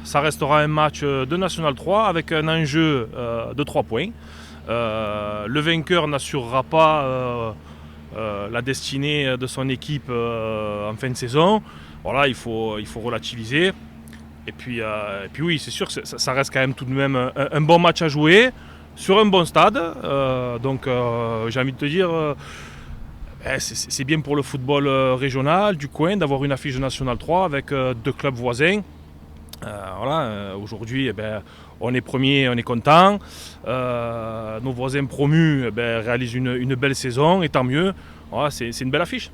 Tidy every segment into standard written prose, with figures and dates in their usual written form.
ça restera un match de National 3 avec un enjeu de 3 points. Le vainqueur n'assurera pas la destinée de son équipe en fin de saison. Voilà, il faut relativiser. Et puis oui, c'est sûr que ça reste quand même tout de même un bon match à jouer sur un bon stade. Donc j'ai envie de te dire, c'est bien pour le football régional du coin d'avoir une affiche de National 3 avec deux clubs voisins. Aujourd'hui, on est premier, on est content. Nos voisins promus réalisent une belle saison et tant mieux. Voilà, c'est une belle affiche.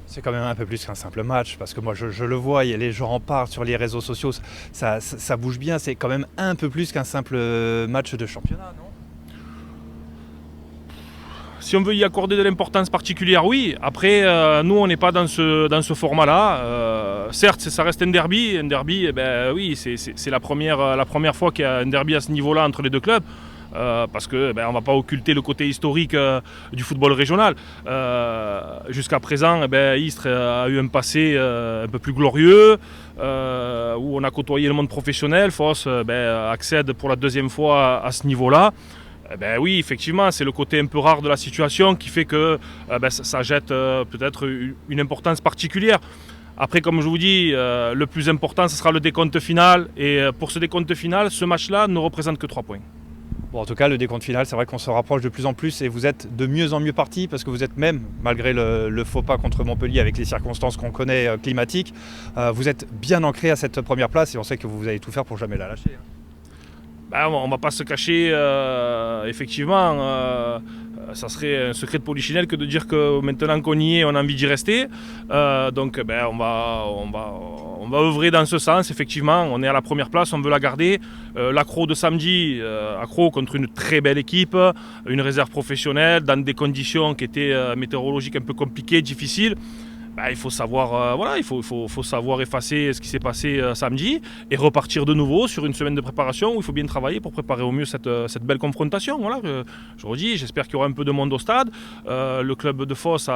C'est quand même un peu plus qu'un simple match, parce que moi je le vois, les gens en parlent sur les réseaux sociaux, ça bouge bien, c'est quand même un peu plus qu'un simple match de championnat, non ? Si on veut y accorder de l'importance particulière, oui. Après, nous, on n'est pas dans ce format-là. Certes, ça reste un derby. Un derby, oui, c'est la première fois qu'il y a un derby à ce niveau-là entre les deux clubs. Parce qu'on ne va pas occulter le côté historique du football régional. Jusqu'à présent, Istres a eu un passé un peu plus glorieux, où on a côtoyé le monde professionnel. Foss accède pour la deuxième fois à ce niveau-là. Oui, effectivement, c'est le côté un peu rare de la situation qui fait que ça jette peut-être une importance particulière. Après, comme je vous dis, le plus important, ce sera le décompte final. Et pour ce décompte final, ce match-là ne représente que 3 points. Bon, en tout cas, le décompte final, c'est vrai qu'on se rapproche de plus en plus et vous êtes de mieux en mieux partis parce que vous êtes même, malgré le faux pas contre Montpellier avec les circonstances qu'on connaît climatiques, vous êtes bien ancré à cette première place et on sait que vous allez tout faire pour jamais la lâcher. On ne va pas se cacher, effectivement, ça serait un secret de polichinelle que de dire que maintenant qu'on y est, on a envie d'y rester. Donc on va œuvrer dans ce sens, effectivement. On est à la première place, on veut la garder. L'accro de samedi, accro contre une très belle équipe, une réserve professionnelle, dans des conditions qui étaient météorologiques un peu compliquées, difficiles. Il faut savoir, il faut savoir effacer ce qui s'est passé samedi et repartir de nouveau sur une semaine de préparation où il faut bien travailler pour préparer au mieux cette belle confrontation. Voilà, je redis, j'espère qu'il y aura un peu de monde au stade. Le club de Foss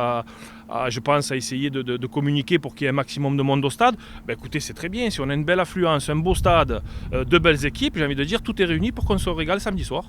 je pense, a essayé de communiquer pour qu'il y ait un maximum de monde au stade. Écoutez, c'est très bien. Si on a une belle affluence, un beau stade, deux belles équipes, j'ai envie de dire, tout est réuni pour qu'on se régale samedi soir.